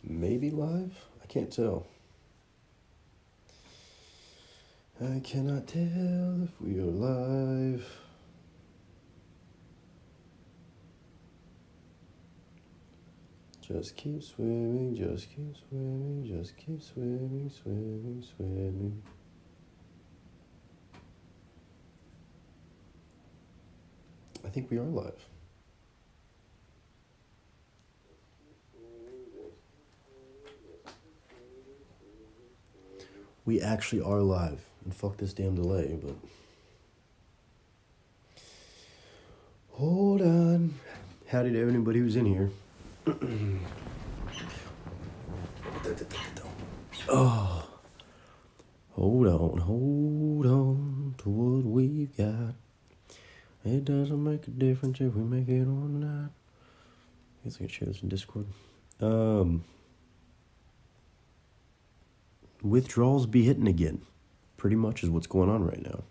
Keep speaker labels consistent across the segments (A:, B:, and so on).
A: Maybe live? I can't tell. I cannot tell if we are live. Just keep swimming, just keep swimming, just keep swimming, swimming, swimming. I think we are live. We actually are live. And fuck this damn delay, but... Hold on. Howdy to everybody who's in here. Oh. Hold on to what we've got. It doesn't make a difference if we make it or not. I guess I can share this in Discord. Withdrawals be hitting again. Pretty much is what's going on right now.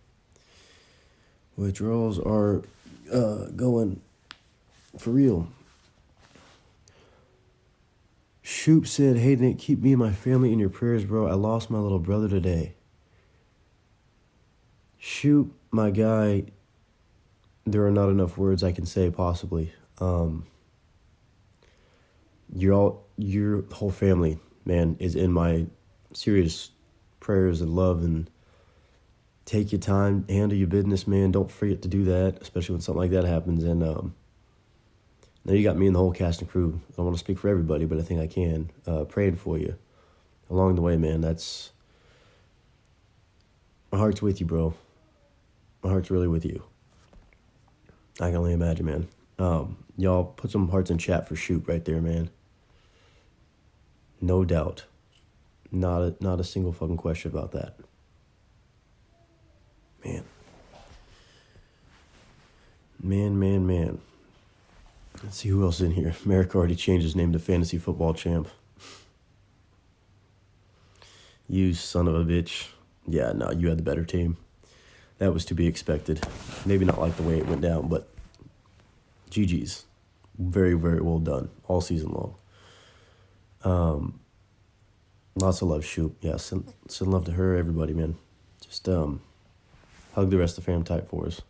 A: Withdrawals are going for real. Shoop said, "Hey Nick, keep me and my family in your prayers, bro. I lost my little brother today." Shoop, my guy, there are not enough words I can say possibly. Your whole family, man, is in my serious prayers and love, and take your time, handle your business, man. Don't forget to do that, especially when something like that happens. And now you got me and the whole cast and crew. I don't want to speak for everybody, but I think I can. Praying for you along the way, man. That's... My heart's with you, bro. My heart's really with you. I can only imagine, man. Y'all put some hearts in chat for Shoot right there, man. No doubt. Not a single fucking question about that. Man. Let's see who else is in here. Merrick already changed his name to Fantasy Football Champ. You son of a bitch. Yeah, no, you had the better team. That was to be expected. Maybe not like the way it went down, but GG's. Very, very well done. All season long. Lots of love, Shoot. Yeah, send love to her, everybody, man. Just hug the rest of the fam tight for us.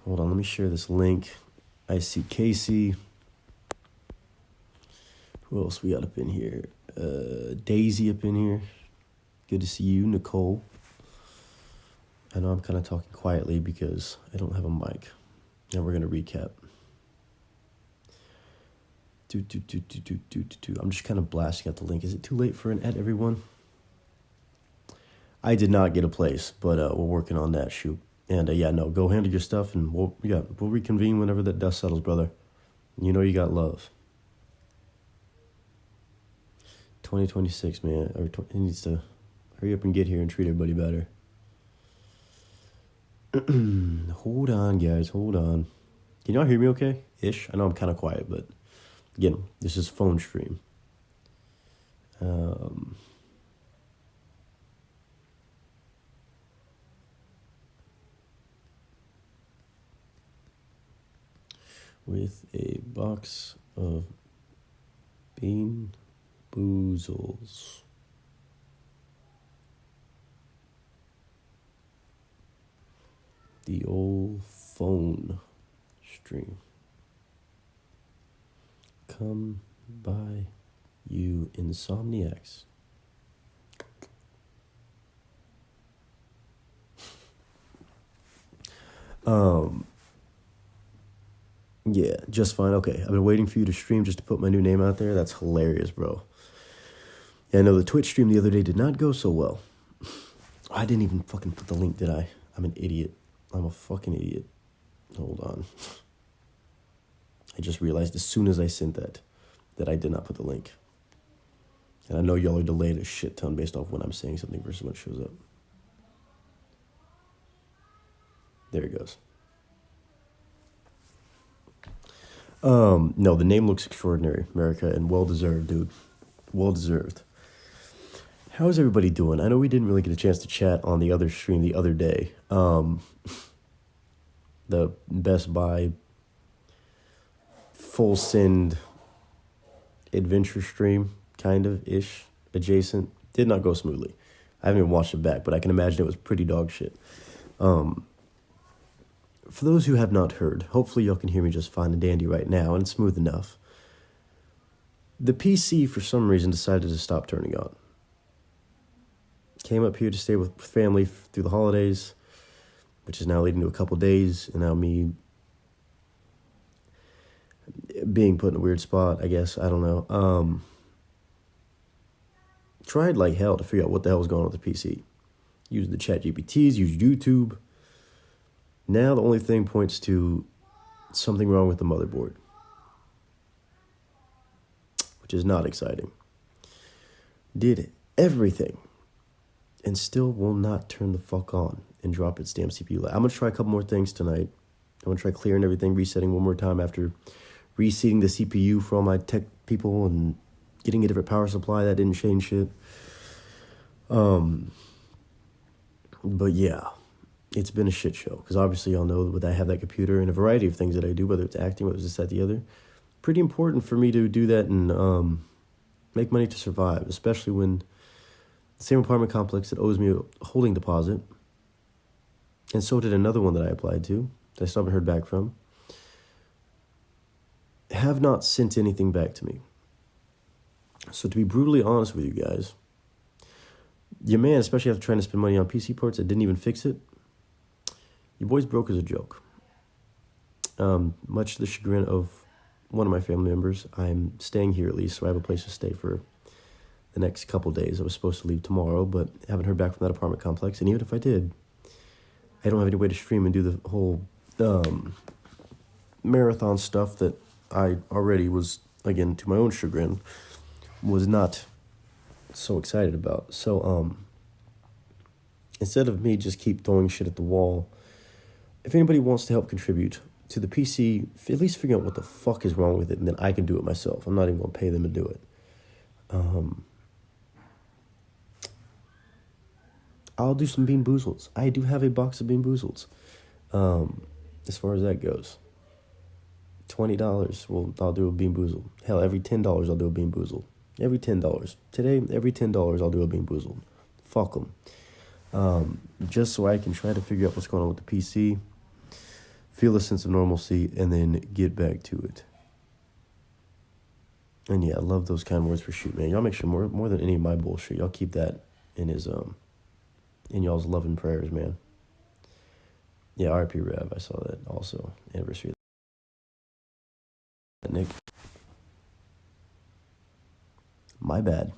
A: Hold on, let me share this link. I see Casey. Who else we got up in here? Daisy up in here. Good to see you, Nicole. I know I'm kind of talking quietly because I don't have a mic. And we're going to recap. I'm just kind of blasting out the link. Is it too late for an everyone? I did not get a place, but we're working on that, Shoot. And go handle your stuff, and we'll reconvene whenever that dust settles, brother. You know you got love. 2026, man. It needs to hurry up and get here and treat everybody better. Hold on, guys. Hold on. Can y'all hear me okay? Ish. I know I'm kind of quiet, but again, this is phone stream. With a box of bean boozles. The old phone stream. Come by, you insomniacs. Yeah, just fine. Okay, I've been waiting for you to stream just to put my new name out there. That's hilarious, bro. Yeah, I know the Twitch stream the other day did not go so well. I didn't even fucking put the link, did I? I'm an idiot. I'm a fucking idiot. Hold on. I just realized as soon as I sent that I did not put the link. And I know y'all are delayed a shit ton based off when I'm saying something versus when it shows up. There it goes. No, the name looks extraordinary, America, and well-deserved, dude. Well-deserved. How is everybody doing? I know we didn't really get a chance to chat on the other stream the other day. The Best Buy full send adventure stream, kind of ish, adjacent. Did not go smoothly. I haven't even watched it back, but I can imagine it was pretty dog shit. For those who have not heard, hopefully y'all can hear me just fine and dandy right now, and it's smooth enough. The PC, for some reason, decided to stop turning on. Came up here to stay with family through the holidays, which is now leading to a couple days, and now me being put in a weird spot, I guess. I don't know. Tried like hell to figure out what the hell was going on with the PC. Used the chat GPTs, used YouTube. Now the only thing points to something wrong with the motherboard, which is not exciting. Did everything and still will not turn the fuck on and drop its damn CPU. I'm going to try a couple more things tonight. I'm going to try clearing everything, resetting one more time after reseating the CPU for all my tech people and getting a different power supply. That didn't change shit. But yeah, it's been a shit show. Because obviously y'all know that I have that computer and a variety of things that I do, whether it's acting, whether it's this, that, the other. Pretty important for me to do that and make money to survive, especially when the same apartment complex that owes me a holding deposit, and so did another one that I applied to, that I still haven't heard back from, have not sent anything back to me. So to be brutally honest with you guys, your man, especially after trying to spend money on PC parts that didn't even fix it, your boy's broke as a joke. Much to the chagrin of one of my family members, I'm staying here at least, so I have a place to stay for the next couple days. I was supposed to leave tomorrow, but haven't heard back from that apartment complex. And even if I did, I don't have any way to stream and do the whole marathon stuff that I already was, again, to my own chagrin, was not so excited about. So instead of me just keep throwing shit at the wall, if anybody wants to help contribute to the PC, at least figure out what the fuck is wrong with it, and then I can do it myself. I'm not even going to pay them to do it. I'll do some Bean Boozles. I do have a box of Bean Boozles. As far as that goes. $20, well, I'll do a Bean Boozle. Hell, every $10 I'll do a Bean Boozle. Every $10. Today, every $10 I'll do a Bean Boozle. Fuck them. Just so I can try to figure out what's going on with the PC, feel a sense of normalcy, and then get back to it. And yeah, I love those kind of words for shoot, man. Y'all make sure more than any of my bullshit, y'all keep that in in y'all's love and prayers, man. Yeah, RP Rev, I saw that also. Anniversary. Nick. My bad.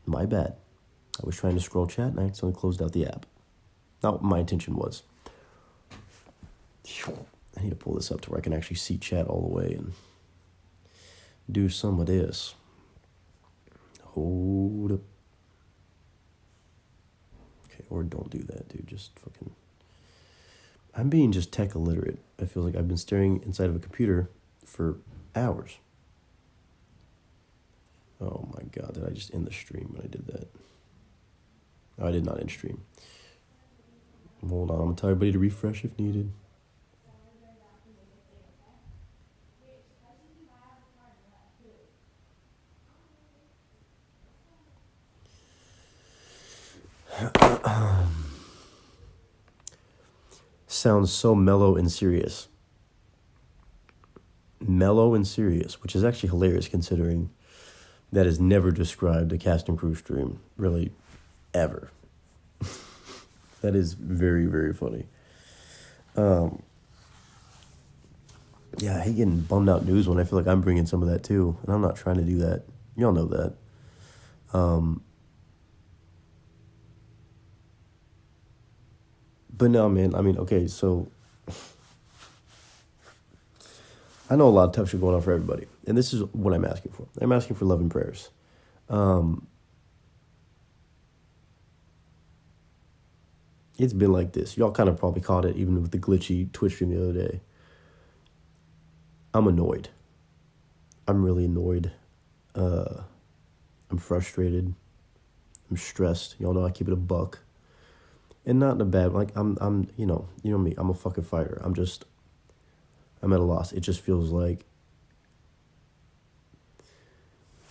A: I was trying to scroll chat and I accidentally closed out the app. Not what my intention was. I need to pull this up to where I can actually see chat all the way and do some of this. Hold up. Okay, or don't do that, dude. Just fucking... I'm being just tech illiterate. I feel like I've been staring inside of a computer for hours. Oh my God, did I just end the stream when I did that? No, I did not end stream. Hold on, I'm gonna tell everybody to refresh if needed. Sounds so mellow and serious. Mellow and serious, which is actually hilarious considering that is never described a cast and crew stream, really, ever. That is very, very funny. Yeah, I hate getting bummed out news when I feel like I'm bringing some of that too, and I'm not trying to do that. Y'all know that. But no, man, I mean, okay, so I know a lot of tough shit going on for everybody, and this is what I'm asking for. I'm asking for love and prayers. It's been like this. Y'all kind of probably caught it even with the glitchy Twitch stream the other day. I'm annoyed. I'm really annoyed. I'm frustrated. I'm stressed. Y'all know I keep it a buck. And not in a bad, like, I'm you know me, I'm a fucking fighter. I'm at a loss. It just feels like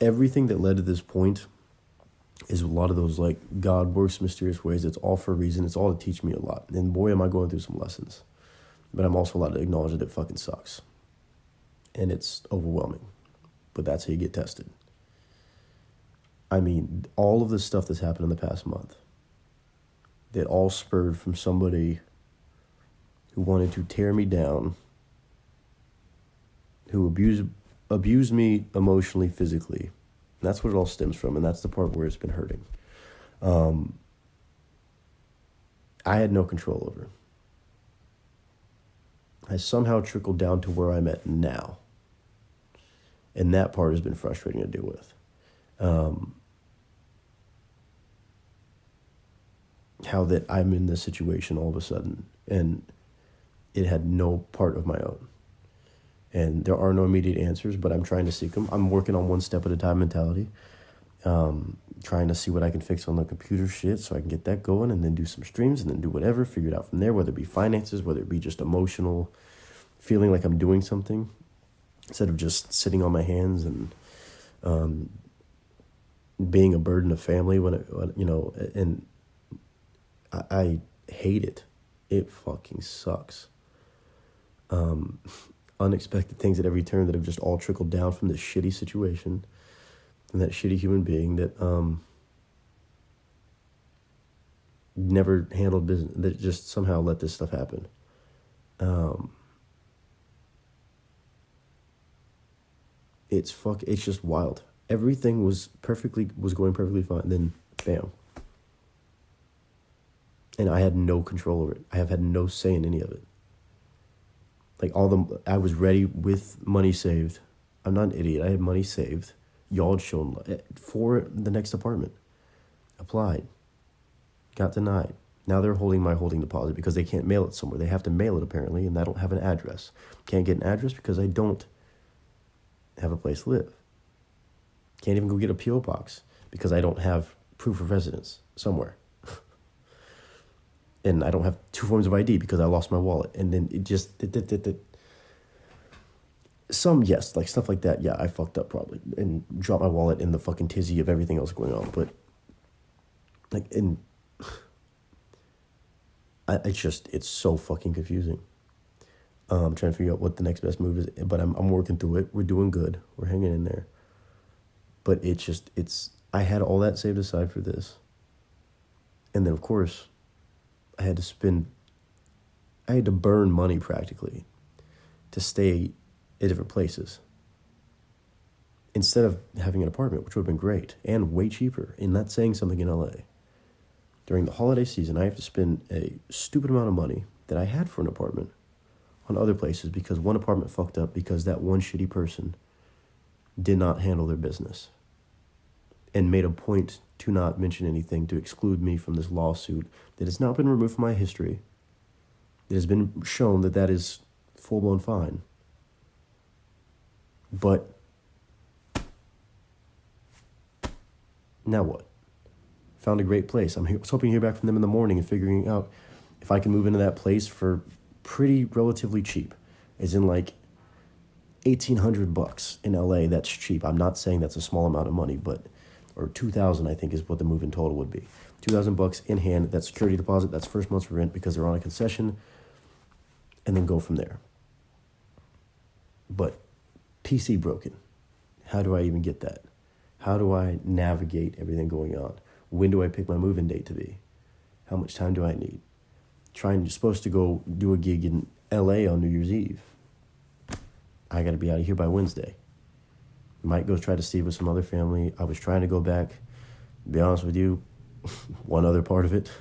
A: everything that led to this point is a lot of those, like, God works mysterious ways. It's all for a reason. It's all to teach me a lot. And boy, am I going through some lessons. But I'm also allowed to acknowledge that it fucking sucks. And it's overwhelming. But that's how you get tested. I mean, all of the stuff that's happened in the past month, that all spurred from somebody who wanted to tear me down, who abused me emotionally, physically. And that's what it all stems from, and that's the part where it's been hurting. I had no control over. I somehow trickled down to where I'm at now. And that part has been frustrating to deal with. How that I'm in this situation all of a sudden, and it had no part of my own. And there are no immediate answers, but I'm trying to seek them. I'm working on one step at a time mentality. Trying to see what I can fix on the computer shit so I can get that going, and then do some streams, and then do whatever, figure it out from there, whether it be finances, whether it be just emotional, feeling like I'm doing something, instead of just sitting on my hands and being a burden of family when and I hate it. It fucking sucks. Unexpected things at every turn that have just all trickled down from this shitty situation and that shitty human being that never handled business, that just somehow let this stuff happen. It's just wild. Everything was going perfectly fine, and then bam. And I had no control over it. I have had no say in any of it. Like, I was ready with money saved. I'm not an idiot. I had money saved. Y'all had shown for the next apartment. Applied. Got denied. Now they're holding my holding deposit because they can't mail it somewhere. They have to mail it, apparently, and I don't have an address. Can't get an address because I don't have a place to live. Can't even go get a P.O. box because I don't have proof of residence somewhere. And I don't have 2 forms of ID because I lost my wallet. And then it just... Yes, like stuff like that, yeah, I fucked up probably. And dropped my wallet in the fucking tizzy of everything else going on. But, like, it's so fucking confusing. I'm trying to figure out what the next best move is. But I'm working through it. We're doing good. We're hanging in there. But I had all that saved aside for this. And then, of course... I had to burn money practically to stay at different places instead of having an apartment, which would have been great and way cheaper. And that's saying something in LA. During the holiday season, I have to spend a stupid amount of money that I had for an apartment on other places because one apartment fucked up because that one shitty person did not handle their business and made a point to not mention anything to exclude me from this lawsuit that has now been removed from my history. It has been shown that is full-blown fine. But now what? Found a great place. I was hoping to hear back from them in the morning and figuring out if I can move into that place for pretty relatively cheap. As in like $1,800 in LA, that's cheap. I'm not saying that's a small amount of money, but... or $2,000, I think, is what the move in total would be. $2,000 in hand, that's security deposit, that's first month's rent because they're on a concession, and then go from there. But PC broken. How do I even get that? How do I navigate everything going on? When do I pick my move-in date to be? How much time do I need? Supposed to go do a gig in LA on New Year's Eve. I got to be out of here by Wednesday. Might go try to stay with some other family. I was trying to go back. To be honest with you, one other part of it.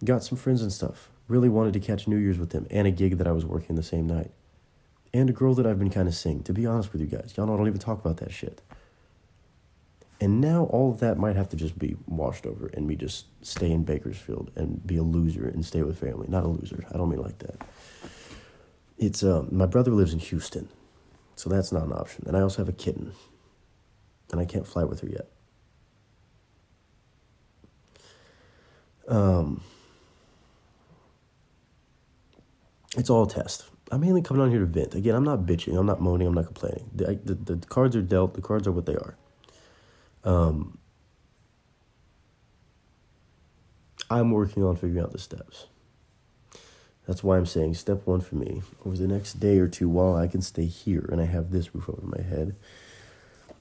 A: Got some friends and stuff. Really wanted to catch New Year's with them and a gig that I was working the same night. And a girl that I've been kind of seeing. To be honest with you guys, y'all know I don't even talk about that shit. And now all of that might have to just be washed over and me just stay in Bakersfield and be a loser and stay with family. Not a loser. I don't mean like that. It's my brother lives in Houston. So that's not an option. And I also have a kitten. And I can't fly with her yet. It's all a test. I'm mainly coming on here to vent. Again, I'm not bitching. I'm not moaning. I'm not complaining. The cards are dealt. The cards are what they are. I'm working on figuring out the steps. That's why I'm saying step one for me, over the next day or two while I can stay here and I have this roof over my head,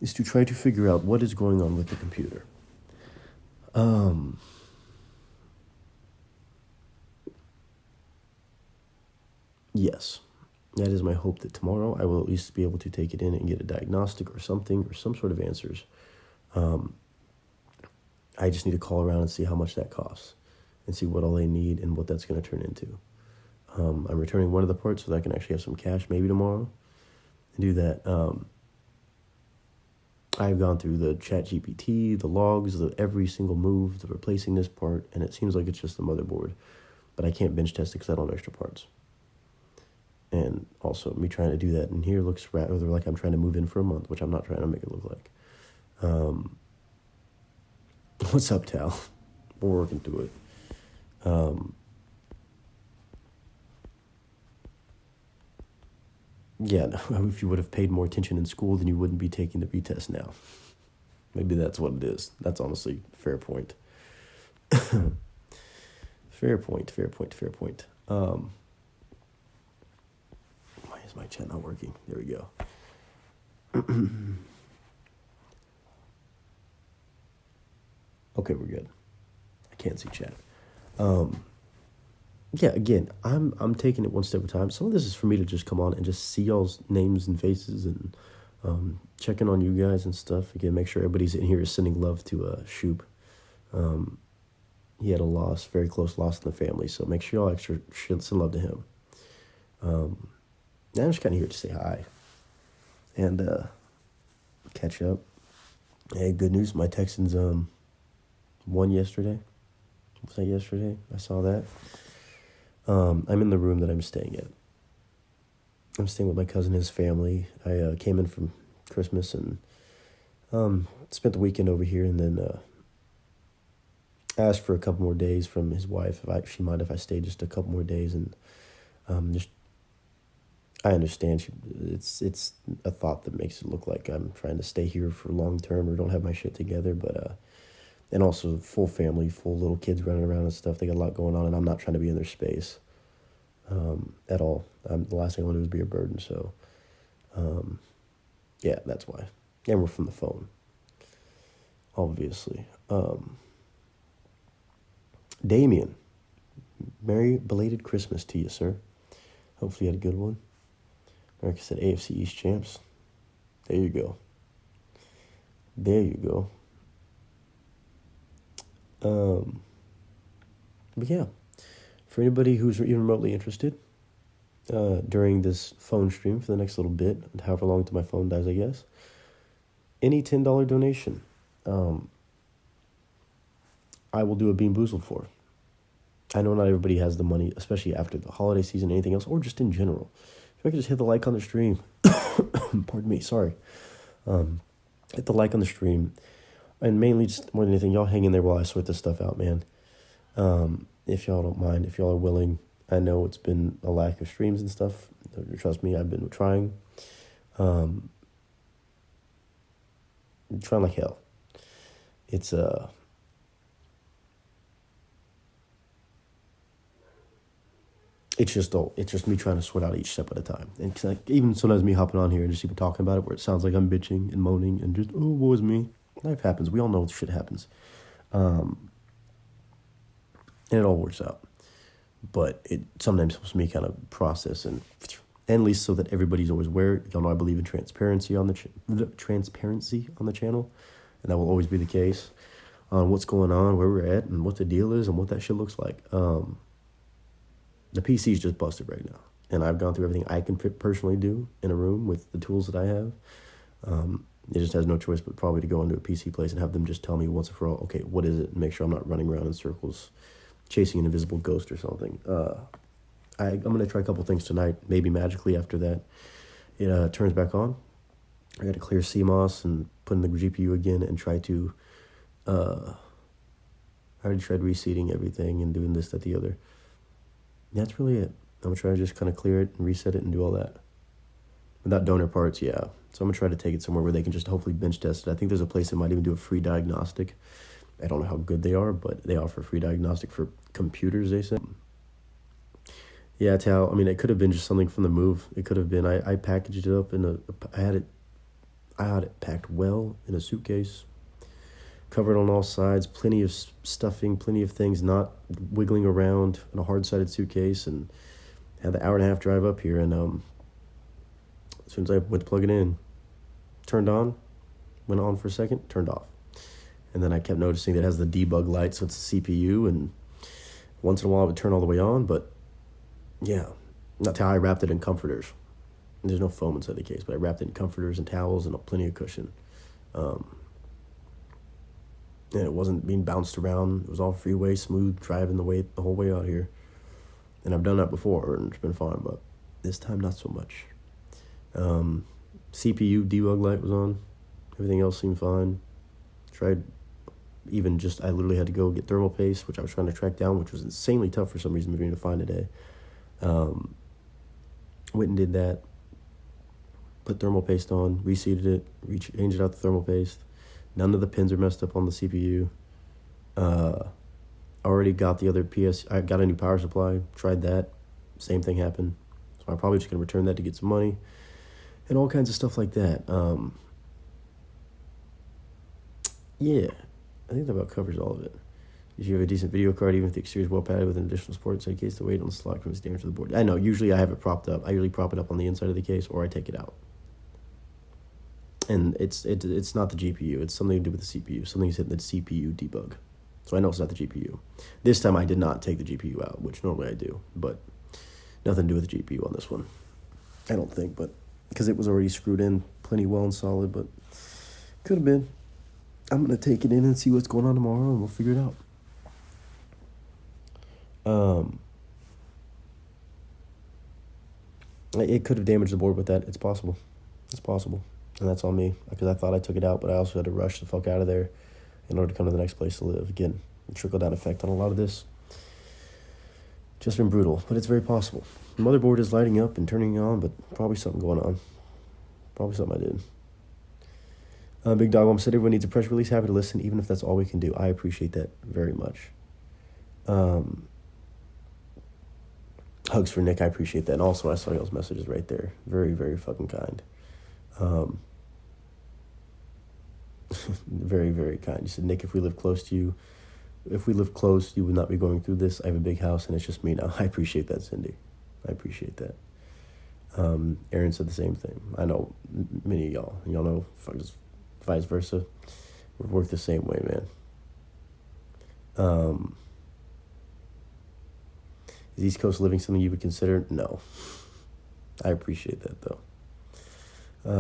A: is to try to figure out what is going on with the computer. Yes, that is my hope that tomorrow I will at least be able to take it in and get a diagnostic or something or some sort of answers. I just need to call around and see how much that costs and see what all they need and what that's going to turn into. I'm returning one of the parts so that I can actually have some cash maybe tomorrow and do that. I've gone through the chat GPT, the logs, every single move, the replacing this part, and it seems like it's just the motherboard. But I can't bench test it because I don't have extra parts. And also, me trying to do that in here looks rather like I'm trying to move in for a month, which I'm not trying to make it look like. What's up, Tal? We're working through it. Yeah, no, if you would have paid more attention in school, then you wouldn't be taking the retest now. Maybe that's what it is. That's honestly a fair point. Fair point. Why is my chat not working? There we go. Okay, we're good. I can't see chat. Yeah, again, I'm taking it one step at a time. Some of this is for me to just come on and just see y'all's names and faces and checking on you guys and stuff. Again, make sure everybody's in here is sending love to Shoop. He had a loss, very close loss in the family, so make sure y'all extra send love to him. I'm just kind of here to say hi and catch up. Hey, good news, my Texans won yesterday. Was that yesterday? I saw that. I'm in the room that I'm staying at. I'm staying with my cousin and his family. I came in from Christmas and spent the weekend over here, and then asked for a couple more days from his wife if she mind if I stayed just a couple more days, and just I understand it's a thought that makes it look like I'm trying to stay here for long term or don't have my shit together, but and also full family, full little kids running around and stuff. They got a lot going on, and I'm not trying to be in their space at all. The last thing I want to do is be a burden. So, yeah, that's why. And we're from the phone, obviously. Damien, merry belated Christmas to you, sir. Hopefully you had a good one. Erica said AFC East champs. There you go. But yeah, for anybody who's even remotely interested, during this phone stream for the next little bit, however long till my phone dies, I guess, any $10 donation, I will do a Bean Boozled for. I know not everybody has the money, especially after the holiday season, anything else, or just in general. If I could just hit the like on the stream, pardon me, sorry. Hit the like on the stream. And mainly, just more than anything, y'all hang in there while I sort this stuff out, man. If y'all don't mind, if y'all are willing. I know it's been a lack of streams and stuff. Trust me, I've been trying. Trying like hell. It's just me trying to sort out each step at a time. And even sometimes me hopping on here and just even talking about it where it sounds like I'm bitching and moaning and just, oh, woe is me. Life happens. We all know shit happens. And it all works out. But it sometimes helps me kind of process and at least so that everybody's always aware. Y'all know I believe in transparency on the channel. And that will always be the case on what's going on, where we're at, and what the deal is and what that shit looks like. The PC is just busted right now. And I've gone through everything I can personally do in a room with the tools that I have. It just has no choice but probably to go into a PC place and have them just tell me once and for all, okay, what is it? And make sure I'm not running around in circles chasing an invisible ghost or something. I'm going to try a couple things tonight. Maybe magically after that it turns back on. I got to clear CMOS and put in the GPU again and try to... I already tried reseating everything and doing this, that, the other. That's really it. I'm going to try to just kind of clear it and reset it and do all that. Without donor parts, yeah. So I'm going to try to take it somewhere where they can just hopefully bench test it. I think there's a place that might even do a free diagnostic. I don't know how good they are, but they offer free diagnostic for computers, they said. Yeah, Tal, I mean, it could have been just something from the move. It could have been, I packaged it up in I had it packed well in a suitcase, covered on all sides, plenty of stuffing, plenty of things not wiggling around in a hard-sided suitcase, and had the hour and a half drive up here, and as soon as I went to plug it in, turned on, went on for a second, turned off. And then I kept noticing that it has the debug light, so it's the CPU, and once in a while it would turn all the way on, but yeah, that's how I wrapped it in comforters. There's no foam inside the case, but I wrapped it in comforters and towels and plenty of cushion. And it wasn't being bounced around. It was all freeway, smooth, driving the whole way out here. And I've done that before, and it's been fine, but this time not so much. CPU debug light was on. Everything else seemed fine. Tried even just, I literally had to go get thermal paste, which I was trying to track down, which was insanely tough for some reason for me to find today. Went and did that. Put thermal paste on, reseated it, changed out the thermal paste. None of the pins are messed up on the CPU. Already got the other I got a new power supply, tried that. Same thing happened. So I'm probably just going to return that to get some money. And all kinds of stuff like that. Yeah, I think that about covers all of it. If you have a decent video card, even if the exterior is well padded with an additional support, so in case the weight on the slot comes damage to the board. I know, usually I have it propped up. I usually prop it up on the inside of the case, or I take it out. And it's not the GPU. It's something to do with the CPU. Something's hitting the CPU debug. So I know it's not the GPU. This time I did not take the GPU out, which normally I do. But nothing to do with the GPU on this one. I don't think, but because it was already screwed in plenty well and solid, but could have been. I'm going to take it in and see what's going on tomorrow, and we'll figure it out. It could have damaged the board with that. It's possible. It's possible. And that's on me, because I thought I took it out, but I also had to rush the fuck out of there in order to come to the next place to live. Again, the trickle-down effect on a lot of this. Just been brutal, but it's very possible. The motherboard is lighting up and turning on, but probably something going on. Probably something I did. Big Dog Mom said everyone needs a press release. Happy to listen, even if that's all we can do. I appreciate that very much. Hugs for Nick, I appreciate that. And also, I saw y'all's messages right there. Very, very fucking kind. Very, very kind. You said, Nick, if we live close, you would not be going through this. I have a big house, and it's just me now. I appreciate that, Cindy. I appreciate that. Aaron said the same thing. I know many of y'all know, just vice versa. We work the same way, man. Is East Coast living something you would consider? No. I appreciate that, though.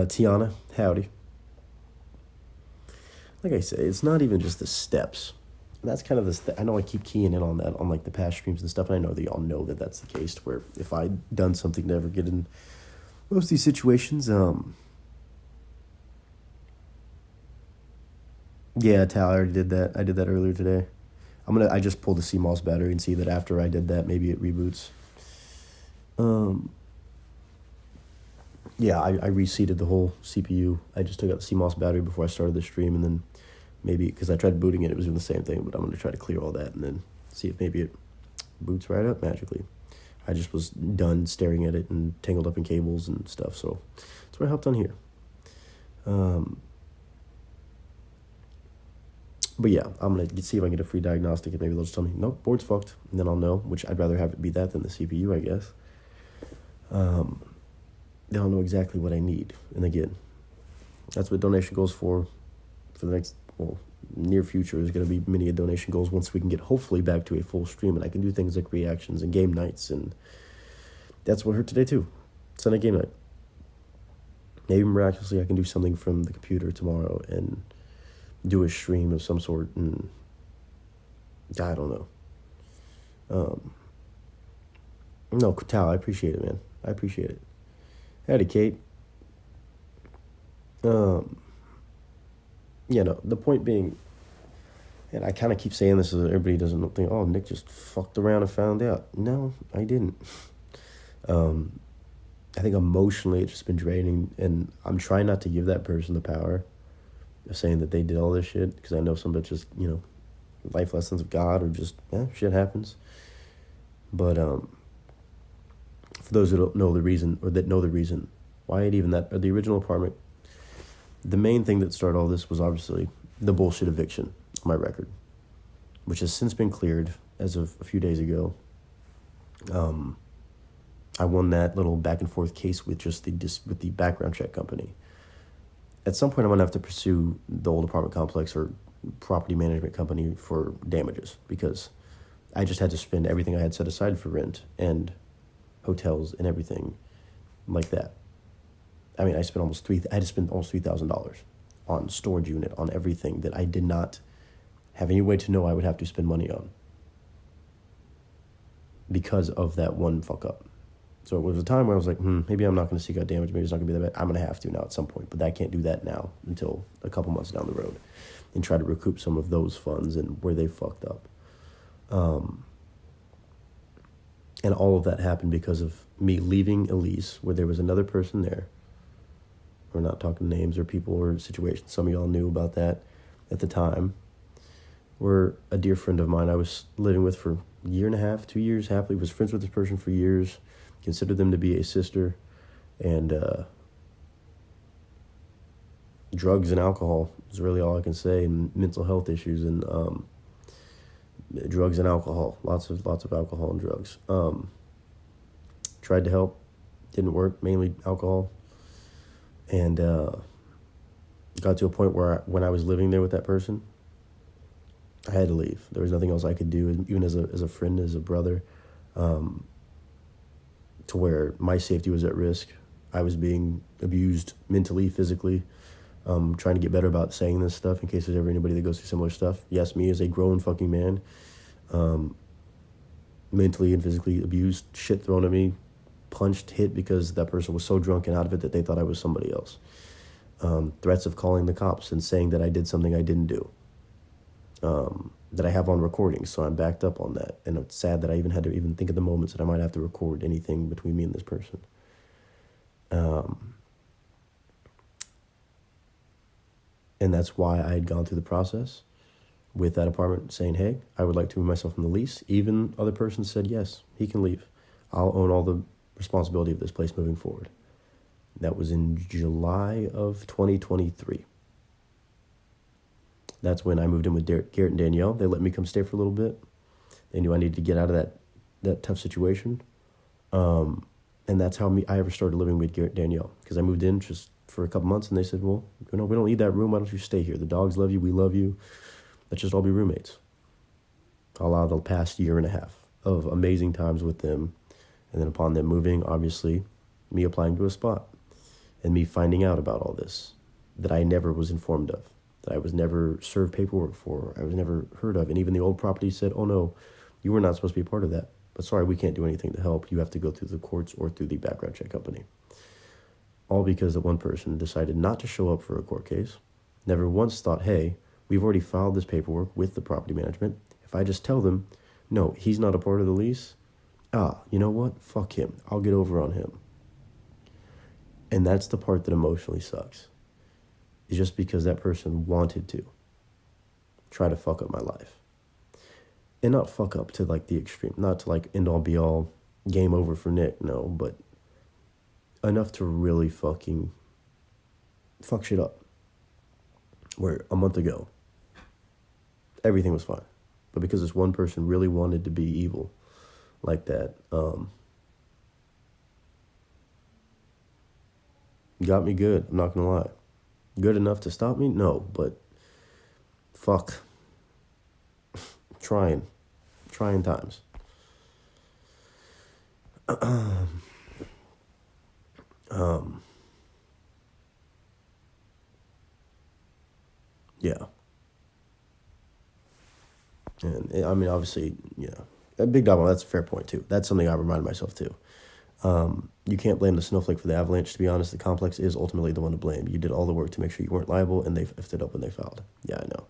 A: Tiana, howdy. Like I say, it's not even just the steps. And that's kind of I know I keep keying in on that, on like the past streams and stuff, and I know that y'all know that that's the case, where if I'd done something to ever get in most of these situations, yeah, Tal, I already did that. I did that earlier today. I just pulled the CMOS battery and see that after I did that, maybe it reboots. Yeah, I reseated the whole CPU. I just took out the CMOS battery before I started the stream, and then maybe, because I tried booting it was doing the same thing, but I'm going to try to clear all that and then see if maybe it boots right up magically. I just was done staring at it and tangled up in cables and stuff, so that's what I helped on here. But yeah, I'm going to see if I can get a free diagnostic, and maybe they'll just tell me, nope, board's fucked, and then I'll know, which I'd rather have it be that than the CPU, I guess. Then I'll know exactly what I need. And again, that's what donation goals for the next, near future is going to be many a donation goals once we can get hopefully back to a full stream, and I can do things like reactions and game nights, and that's what I heard today too. Sunday game night. Maybe miraculously I can do something from the computer tomorrow and do a stream of some sort, and I don't know. No, Tal, I appreciate it, man. I appreciate it. Howdy, Kate. Yeah, no, the point being, and I kind of keep saying this so that everybody doesn't think, oh, Nick just fucked around and found out. No, I didn't. I think emotionally it's just been draining, and I'm trying not to give that person the power of saying that they did all this shit, because I know some of it's just, life lessons of God, or just, shit happens. But for those who don't know the reason, or that know the reason why it even that, or the original apartment, the main thing that started all this was obviously the bullshit eviction on my record, which has since been cleared as of a few days ago. I won that little back and forth case with with the background check company. At some point, I'm gonna have to pursue the old apartment complex or property management company for damages, because I just had to spend everything I had set aside for rent and hotels and everything like that. I mean, I had to spend almost $3,000 on storage unit, on everything that I did not have any way to know I would have to spend money on, because of that one fuck up. So it was a time where I was like, maybe I'm not going to seek out damage. Maybe it's not going to be that bad. I'm going to have to now at some point. But I can't do that now until a couple months down the road, and try to recoup some of those funds and where they fucked up. And all of that happened because of me leaving a lease where there was another person there. We're not talking names or people or situations. Some of y'all knew about that at the time. Where a dear friend of mine I was living with for a year and a half, 2 years, happily, was friends with this person for years, considered them to be a sister, and drugs and alcohol is really all I can say, and mental health issues, and drugs and alcohol, lots of alcohol and drugs. Tried to help, didn't work, mainly alcohol, and got to a point where when I was living there with that person, I had to leave. There was nothing else I could do, even as a friend, as a brother, to where my safety was at risk. I was being abused mentally, physically. Trying to get better about saying this stuff in case there's ever anybody that goes through similar stuff. Yes, me as a grown fucking man, mentally and physically abused, shit thrown at me, punched, hit, because that person was so drunk and out of it that they thought I was somebody else. Threats of calling the cops and saying that I did something I didn't do. That I have on recording, so I'm backed up on that. And it's sad that I even had to even think of the moments that I might have to record anything between me and this person. And that's why I had gone through the process with that apartment, saying, hey, I would like to move myself from the lease. Even other persons said, yes, he can leave. I'll own all the responsibility of this place moving forward. That was in July of 2023. That's when I moved in with Garrett and Danielle. They let me come stay for a little bit. They knew I needed to get out of that tough situation. And that's how I ever started living with Garrett and Danielle, because I moved in just for a couple months, and they said, well, we don't need that room. Why don't you stay here? The dogs love you. We love you. Let's just all be roommates. I'll allow the past year and a half of amazing times with them. And then upon them moving, obviously, me applying to a spot and me finding out about all this that I never was informed of, that I was never served paperwork for, I was never heard of. And even the old property said, oh no, you were not supposed to be a part of that. But sorry, we can't do anything to help. You have to go through the courts or through the background check company. All because that one person decided not to show up for a court case, never once thought, hey, we've already filed this paperwork with the property management. If I just tell them, no, he's not a part of the lease, you know what? Fuck him. I'll get over on him. And that's the part that emotionally sucks. Is just because that person wanted to try to fuck up my life. And not fuck up to like the extreme, not to like end all be all, game over for Nick, no, but enough to really fucking fuck shit up. Where a month ago, everything was fine. But because this one person really wanted to be evil like that, got me good, I'm not gonna lie. Good enough to stop me? No, but fuck. Trying times. Yeah. And I mean, obviously, yeah. A big dog, that's a fair point too. That's something I reminded myself too. You can't blame the snowflake for the avalanche. To be honest, the complex is ultimately the one to blame. You did all the work to make sure you weren't liable, and they effed it up when they filed. Yeah, I know.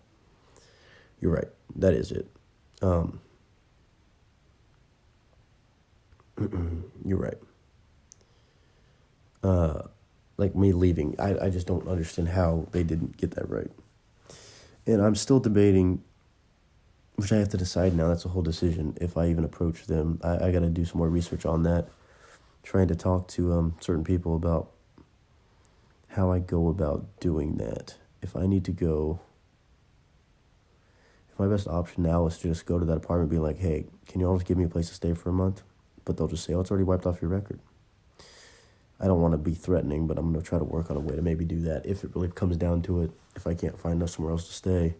A: You're right. That is it. You're right. like me leaving. I just don't understand how they didn't get that right. And I'm still debating, which I have to decide now. That's a whole decision. If I even approach them, I got to do some more research on that. Trying to talk to certain people about how I go about doing that. If I need to go, if my best option now is to just go to that apartment and be like, hey, can you all just give me a place to stay for a month? But they'll just say, oh, it's already wiped off your record. I don't want to be threatening, but I'm going to try to work on a way to maybe do that if it really comes down to it, if I can't find somewhere else to stay.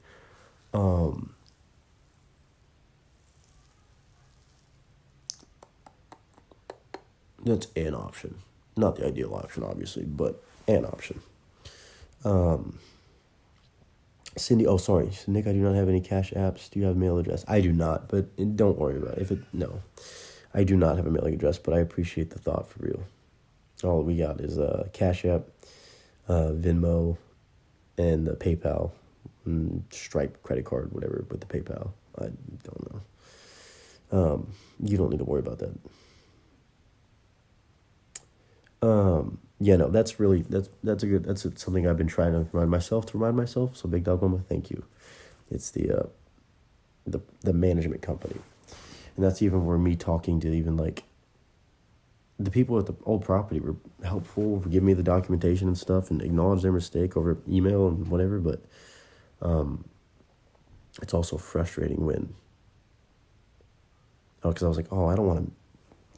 A: That's an option. Not the ideal option, obviously, but an option. Cindy, oh, sorry. Nick, I do not have any cash apps. Do you have a mail address? I do not, but don't worry about it. No. I do not have a mailing address, but I appreciate the thought for real. All we got is Cash App, Venmo, and the PayPal, Stripe credit card, whatever, with the PayPal. I don't know. You don't need to worry about that. Yeah, no, that's something I've been trying to remind myself. So Big Dog Mama, thank you. It's the management company. And that's even where me talking to even like the people at the old property were helpful, give me the documentation and stuff and acknowledge their mistake over email and whatever. But it's also frustrating when, because I was like, oh, I don't want to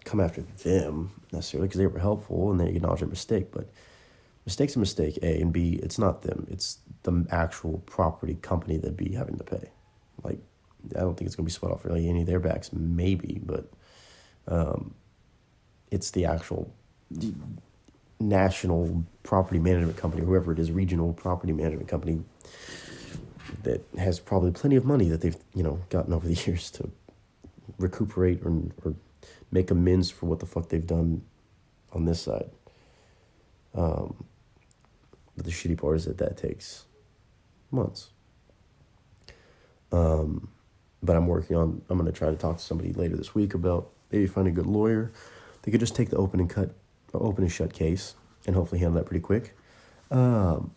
A: come after them necessarily because they were helpful and they acknowledge their mistake. But mistake's a mistake, A, and B, it's not them. It's the actual property company that'd be having to pay. Like, I don't think it's going to be sweat off really any of their backs, maybe, but it's the actual national property management company, whoever it is, regional property management company that has probably plenty of money that they've, gotten over the years to recuperate or make amends for what the fuck they've done on this side. But the shitty part is that takes months. But I'm going to try to talk to somebody later this week about maybe finding a good lawyer. They could just take the open and shut case and hopefully handle that pretty quick. I'm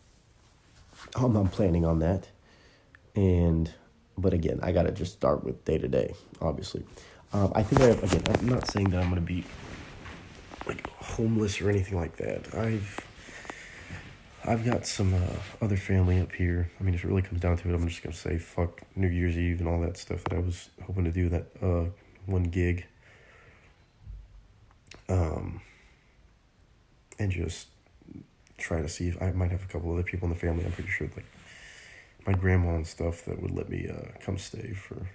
A: planning on that. But again, I got to just start with day to day, obviously. I think I'm not saying that I'm going to be like homeless or anything like that. I've got some other family up here. I mean, if it really comes down to it, I'm just going to say fuck New Year's Eve and all that stuff that I was hoping to do, that one gig. And just try to see if I might have a couple other people in the family. I'm pretty sure, like my grandma and stuff, that would let me come stay for the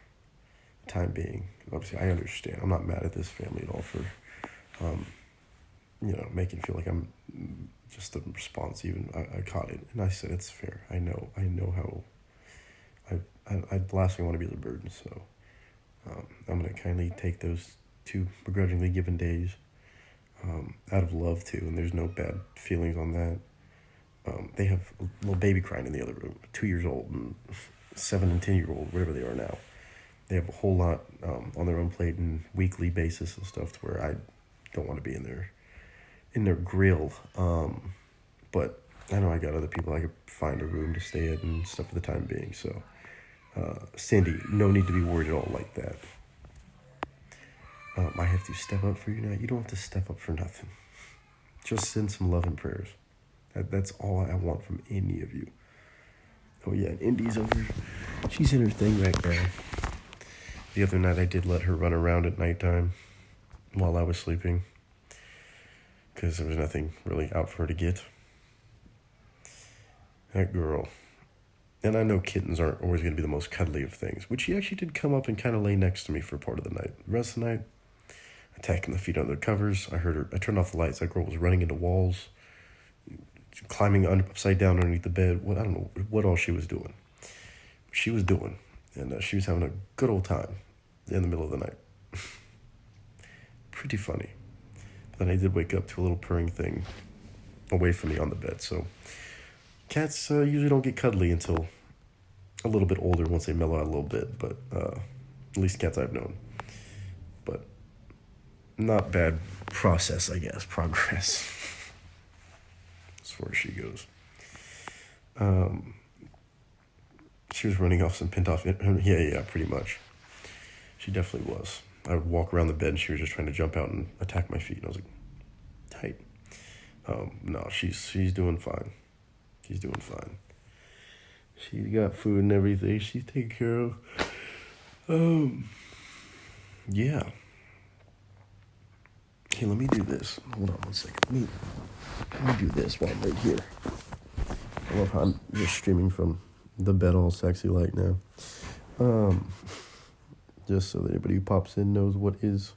A: time being. Obviously, I understand. I'm not mad at this family at all for, making it feel like I'm just the response. Even I caught it, and I said it's fair. I know how. The last thing I want to be the burden. So, I'm gonna kindly take those 2 begrudgingly given days. Out of love too, and there's no bad feelings on that. They have a little baby crying in the other room, 2 years old and 7 and 10-year-old, whatever they are now. They have a whole lot on their own plate and weekly basis and stuff to where I don't want to be in their grill. But I know I got other people I could find a room to stay at and stuff for the time being. So, Cindy, no need to be worried at all like that. I have to step up for you now. You don't have to step up for nothing. Just send some love and prayers. That's all I want from any of you. Oh yeah, and Indy's over. She's in her thing right now. The other night I did let her run around at nighttime while I was sleeping, because there was nothing really out for her to get. That girl. And I know kittens aren't always going to be the most cuddly of things, which she actually did come up and kind of lay next to me for part of the night. The rest of the night, attacking the feet under the covers. I heard her. I turned off the lights. That girl was running into walls, climbing upside down underneath the bed. I don't know what all she was doing. She was doing, and she was having a good old time in the middle of the night. Pretty funny. But then I did wake up to a little purring thing away from me on the bed. So cats usually don't get cuddly until a little bit older, once they mellow out a little bit. But at least cats I've known. But not bad progress. far as she goes. She was running off some pent-off... Yeah, pretty much. She definitely was. I would walk around the bed and she was just trying to jump out and attack my feet. And I was like, tight. No, she's doing fine. She's doing fine. She's got food and everything she's taken care of. Yeah. Hey, let me do this. Hold on 1 second. Let me do this while I'm right here. I love how I'm just streaming from the bed all sexy like now. Just so that anybody who pops in knows what is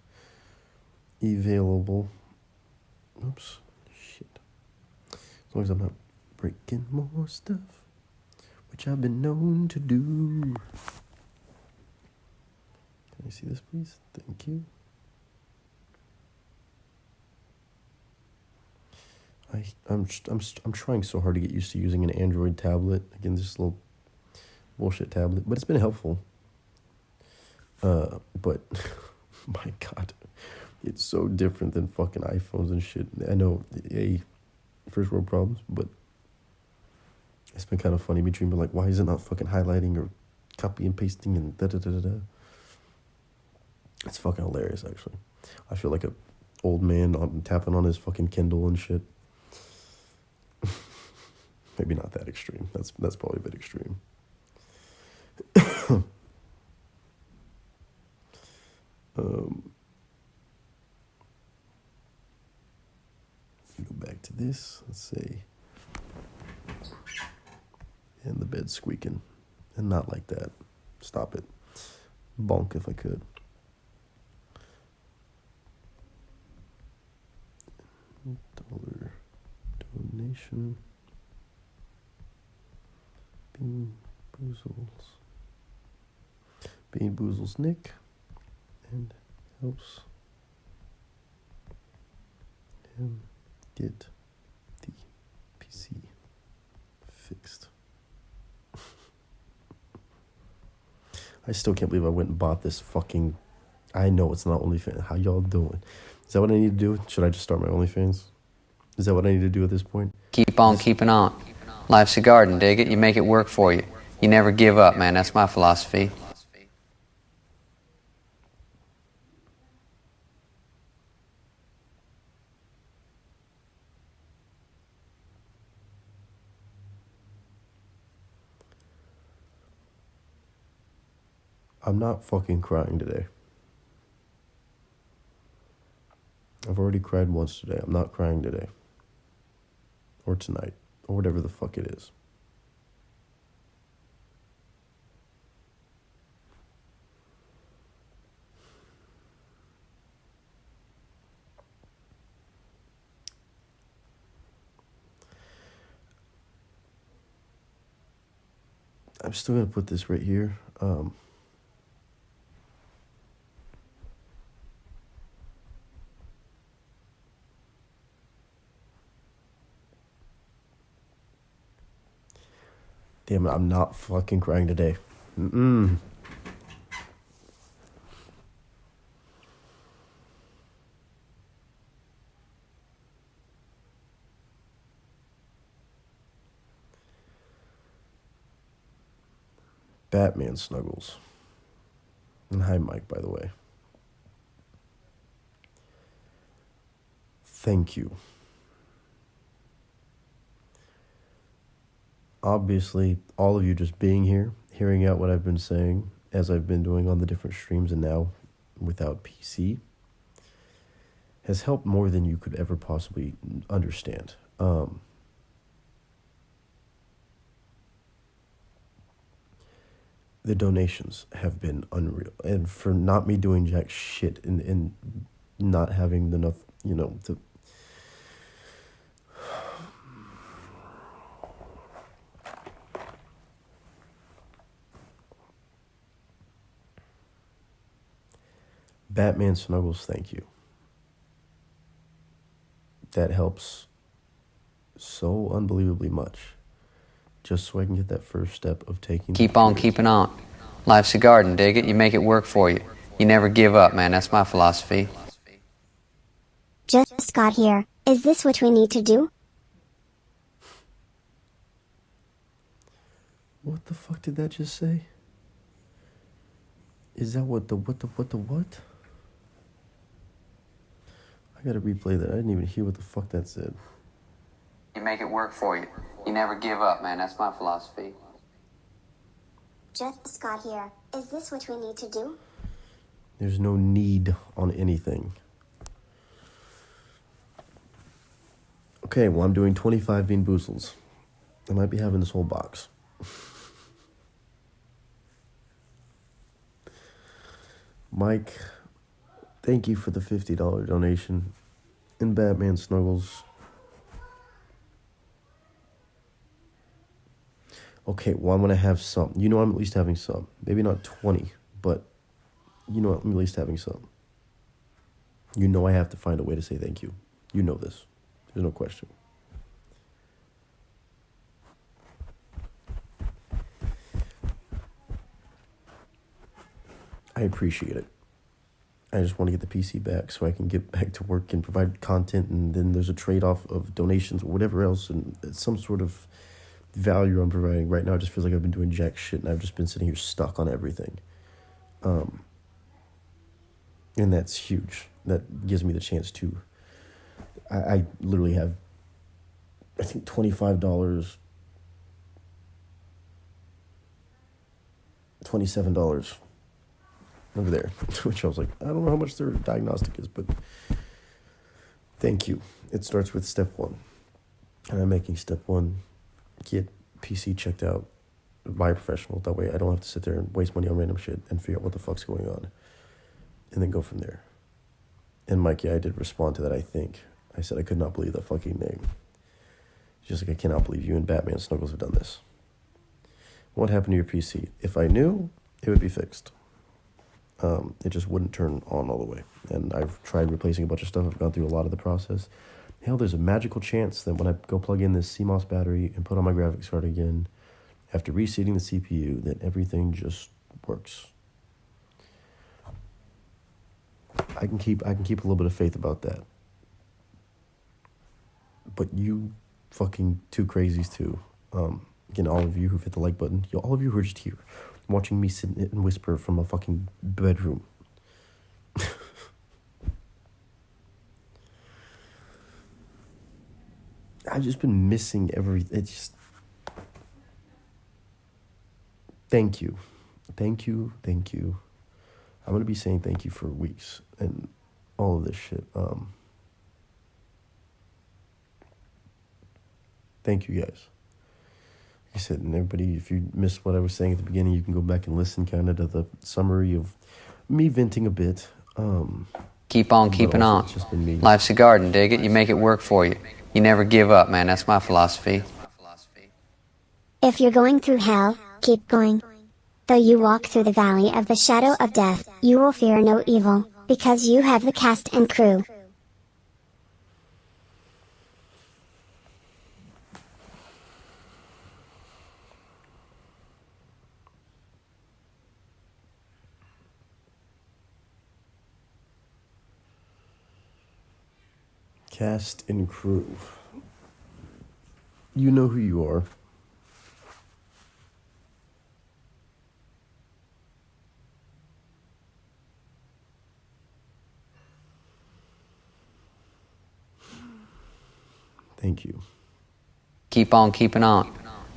A: available. Oops. Shit. As long as I'm not breaking more stuff, which I've been known to do. Can I see this, please? Thank you. I'm trying so hard to get used to using an Android tablet. Again, this little bullshit tablet, but it's been helpful. But my God, it's so different than fucking iPhones and shit. I know, first world problems, but it's been kind of funny between being like, why is it not fucking highlighting or copy and pasting and da-da-da-da-da? It's fucking hilarious, actually. I feel like a old man tapping on his fucking Kindle and shit. Maybe not that extreme. That's probably a bit extreme. Go back to this. Let's see. And the bed's squeaking. And not like that. Stop it. Bonk if I could. $1 donation. Bean Boozles Nick. And helps him get the PC fixed. I still can't believe I went and bought this fucking... I know it's not OnlyFans. How y'all doing? Is that what I need to do? Should I just start my OnlyFans? Is that what I need to do at this point?
B: Keep on keeping on. Life's a garden, dig it? You make it work for you. You never give up, man. That's my philosophy.
A: I'm not fucking crying today. I've already cried once today. I'm not crying today. Or tonight. Or whatever the fuck it is. I'm still going to put this right here. Damn it, I'm not fucking crying today. Batman Snuggles. And hi, Mike, by the way. Thank you. Obviously, all of you just being here, hearing out what I've been saying, as I've been doing on the different streams and now without PC, has helped more than you could ever possibly understand. The donations have been unreal. And for not me doing jack shit and not having enough, to... Batman Snuggles, thank you. That helps so unbelievably much. Just so I can get that first step of taking...
B: Keep on keeping on. Life's a garden, dig it? You make it work for you. You never give up, man. That's my philosophy.
C: Just got here. Is this what we need to do?
A: What the fuck did that just say? Is that what? I gotta replay that. I didn't even hear what the fuck that said.
B: You make it work for you. You never give up, man. That's my philosophy.
C: Just got here. Is this what we need to do?
A: There's no need on anything. Okay, well, I'm doing 25 Bean Boozles. I might be having this whole box. Mike, thank you for the $50 donation. And Batman Snuggles. Okay, well, I'm going to have some. You know I'm at least having some. Maybe not 20, but you know I'm at least having some. You know I have to find a way to say thank you. You know this. There's no question. I appreciate it. I just want to get the PC back so I can get back to work and provide content, and then there's a trade-off of donations or whatever else, and it's some sort of value I'm providing. Right now it just feels like I've been doing jack shit, and I've just been sitting here stuck on everything. And that's huge. That gives me the chance to... I literally have, I think, $25, $27 over there, which I was like, I don't know how much their diagnostic is, but thank you. It starts with step one, and I'm making step one, get PC checked out by a professional. That way I don't have to sit there and waste money on random shit and figure out what the fuck's going on, and then go from there. And Mike, yeah, I did respond to that, I think. I said I could not believe the fucking name. Just like I cannot believe you and Batman Snuggles have done this. What happened to your PC? If I knew, it would be fixed. It just wouldn't turn on all the way. And I've tried replacing a bunch of stuff. I've gone through a lot of the process. Hell, there's a magical chance that when I go plug in this CMOS battery and put on my graphics card again, after reseating the CPU, that everything just works. I can keep a little bit of faith about that. But you fucking two crazies too. Again, all of you who've hit the like button, all of you who are just here, watching me sit and whisper from a fucking bedroom. I've just been missing it's just... Thank you. Thank you. I'm going to be saying thank you for weeks and all of this shit. Thank you guys. Like I said, and everybody, if you missed what I was saying at the beginning, you can go back and listen kind of to the summary of me venting a bit.
B: Keep on keeping on.
A: It's just been me.
B: Life's a garden, dig it? You make it work for you. You never give up, man. That's my philosophy.
C: If you're going through hell, keep going. Though you walk through the valley of the shadow of death, you will fear no evil, because you have the cast and crew.
A: Cast and crew. You know who you are. Thank you.
B: Keep on keeping on.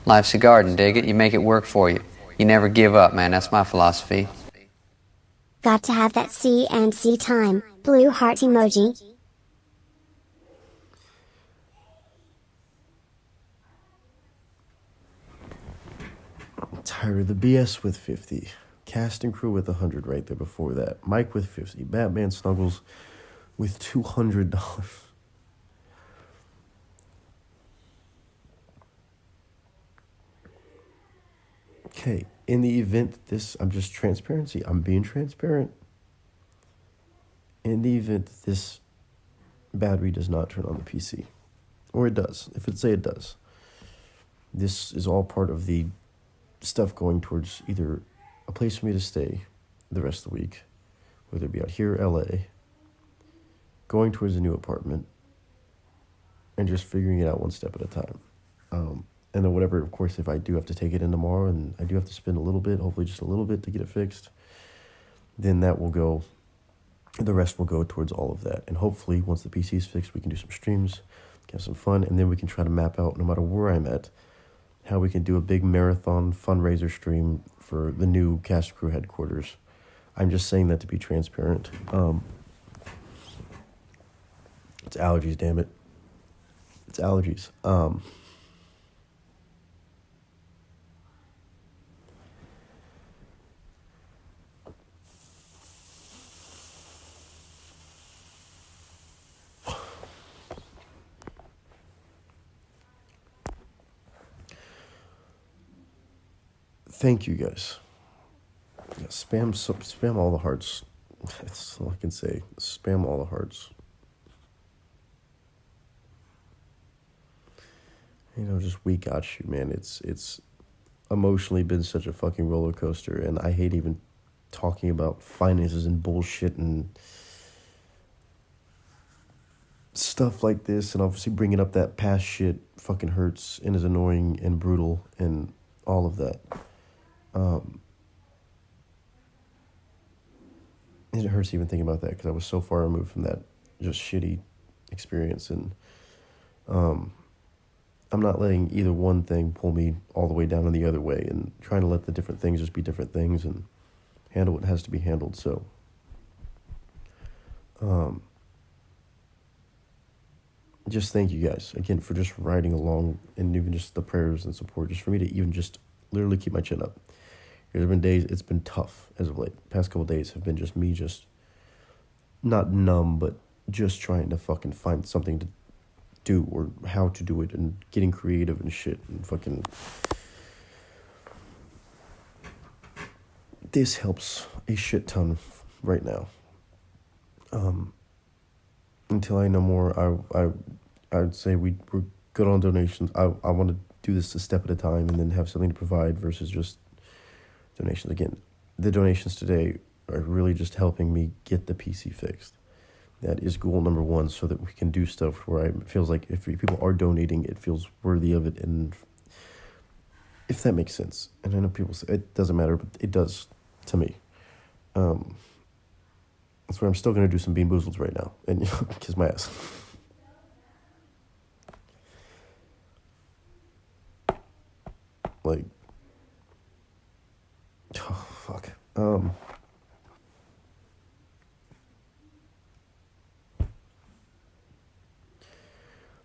B: Life's a garden, dig it? You make it work for you. You never give up, man. That's my philosophy.
C: Got to have that C and C time, blue heart emoji.
A: Tired of the BS with 50. Cast and crew with 100 right there before that. Mike with 50. Batman Snuggles with $200. Okay, in the event I'm just transparency. I'm being transparent. In the event that this battery does not turn on the PC, or it does, say it does, this is all part of the stuff going towards either a place for me to stay the rest of the week, whether it be out here, LA, going towards a new apartment, and just figuring it out one step at a time. And then whatever, of course, if I do have to take it in tomorrow and I do have to spend a little bit, hopefully just a little bit to get it fixed, then that will go, the rest will go towards all of that. And hopefully once the PC is fixed, we can do some streams, have some fun, and then we can try to map out, no matter where I'm at, how we can do a big marathon fundraiser stream for the new cast crew headquarters. I'm just saying that to be transparent. It's allergies, damn it. It's allergies. Thank you guys. Yeah, spam all the hearts. That's all I can say. Spam all the hearts. You know, just we got you, man. It's emotionally been such a fucking roller coaster, and I hate even talking about finances and bullshit and stuff like this, and obviously bringing up that past shit fucking hurts and is annoying and brutal and all of that. It hurts even thinking about that because I was so far removed from that just shitty experience, and I'm not letting either one thing pull me all the way down in the other way, and trying to let the different things just be different things and handle what has to be handled. So just thank you guys again for just riding along, and even just the prayers and support, just for me to even just literally keep my chin up. There have been days it's been tough as of late. Past couple days have been just me just not numb, but just trying to fucking find something to do or how to do it, and getting creative and shit, and fucking this helps a shit ton right now. Until I know more, I would say we're good on donations. I want to do this a step at a time and then have something to provide versus just donations. Again, the donations today are really just helping me get the PC fixed. That is goal number one, so that we can do stuff where it feels like if people are donating, it feels worthy of it, and if that makes sense. And I know people say it doesn't matter, but it does to me. That's why I'm still going to do some Bean Boozles right now and kiss my ass. Like, oh, fuck.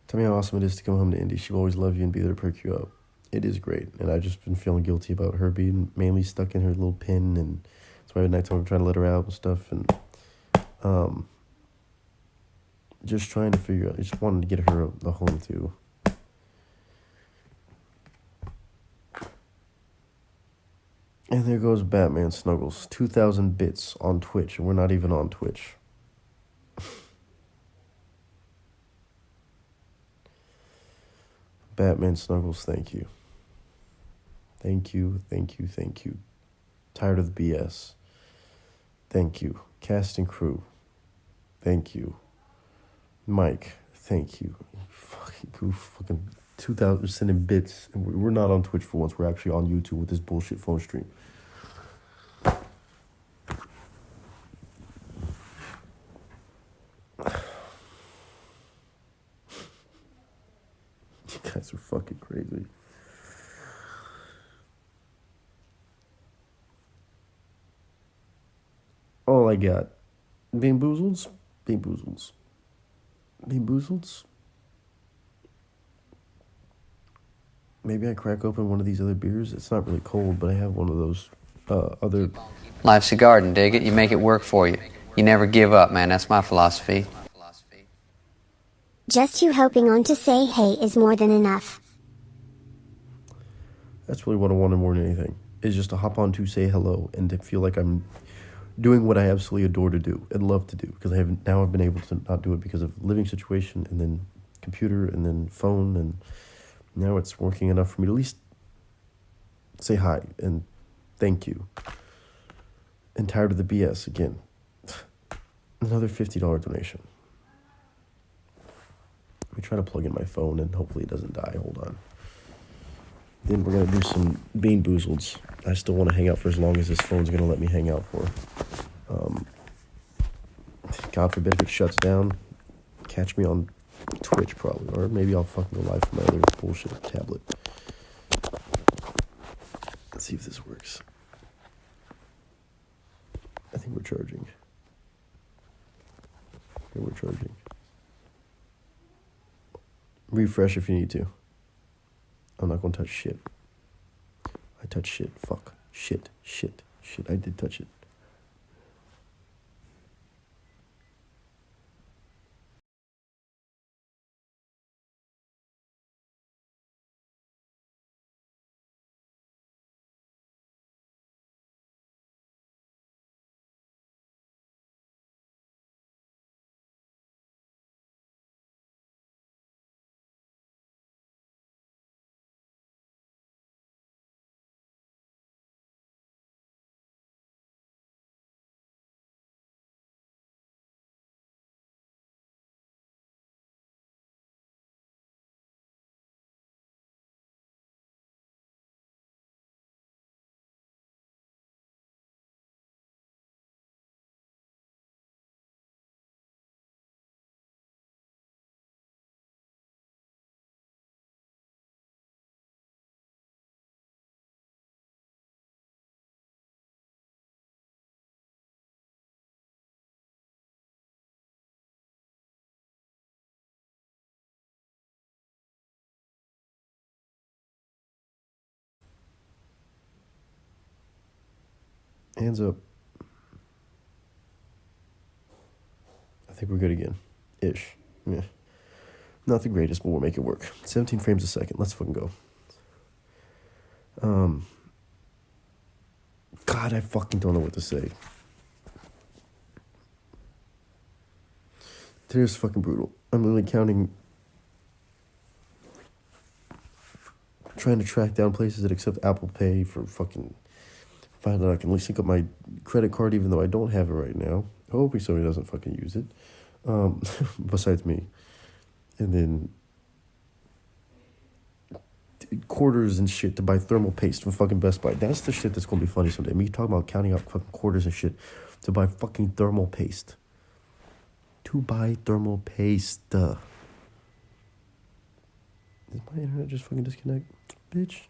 A: Tell me how awesome it is to come home to Indy. She will always love you and be there to perk you up. It is great, and I've just been feeling guilty about her being mainly stuck in her little pin, and that's why at nighttime I'm trying to let her out and stuff, and just trying to figure out. I just wanted to get her a home too. And there goes Batman Snuggles, 2,000 bits on Twitch, and we're not even on Twitch. Batman Snuggles, thank you. Thank you, thank you, thank you. Tired of the BS. Thank you. Cast and crew, thank you. Mike, thank you. Fucking goof, fucking 2,000 sending bits. And we're not on Twitch for once. We're actually on YouTube with this bullshit phone stream. You guys are fucking crazy. All I got. Bean Boozles? Bean Boozles. Bean Boozles? Maybe I crack open one of these other beers. It's not really cold, but I have one of those other...
B: Life's a garden, dig it? You make it work for you. You never give up, man. That's my philosophy.
C: Just you hoping on to say hey is more than enough.
A: That's really what I wanted more than anything. Is just to hop on to say hello and to feel like I'm doing what I absolutely adore to do and love to do. Because I've been able to not do it because of living situation and then computer and then phone, and now it's working enough for me to at least say hi and thank you. And tired of the BS again. Another $50 donation. Let me try to plug in my phone and hopefully it doesn't die. Hold on. Then we're gonna do some bean boozleds. I still want to hang out for as long as this phone's gonna let me hang out for. God forbid if it shuts down, catch me on Twitch probably, or maybe I'll fucking go live from my other bullshit tablet. Let's see if this works. I think we're charging. Yeah, we're charging. Refresh if you need to. I'm not gonna touch shit. I touched shit. Fuck. Shit. I did touch it. Hands up. I think we're good again. Ish. Yeah. Not the greatest, but we'll make it work. 17 frames a second. Let's fucking go. God, I fucking don't know what to say. Today's fucking brutal. I'm literally counting, trying to track down places that accept Apple Pay for fucking, find out I can at least sync up my credit card even though I don't have it right now. Hopefully somebody doesn't fucking use it. Besides me. And then quarters and shit to buy thermal paste from fucking Best Buy. That's the shit that's gonna be funny someday. Me talking about counting out fucking quarters and shit to buy fucking thermal paste. To buy thermal paste. Did my internet just fucking disconnect? Bitch.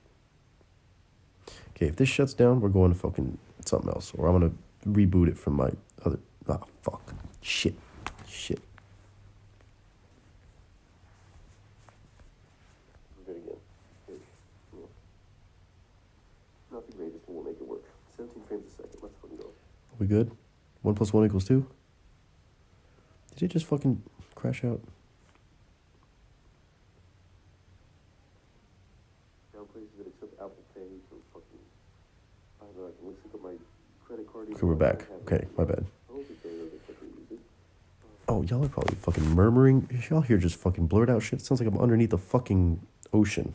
A: Okay, if this shuts down, we're going to fucking something else. Or I'm gonna reboot it from my other... Ah, fuck. Shit. We're good again. Yeah. Not the greatest, but we'll make it work. 17 frames a second. Let's fucking go. Are we good? 1 + 1 = 2? Did it just fucking crash out? Okay, we're back. Okay, my bad. Oh, y'all are probably fucking murmuring. Y'all hear just fucking blurred out shit. It sounds like I'm underneath the fucking ocean.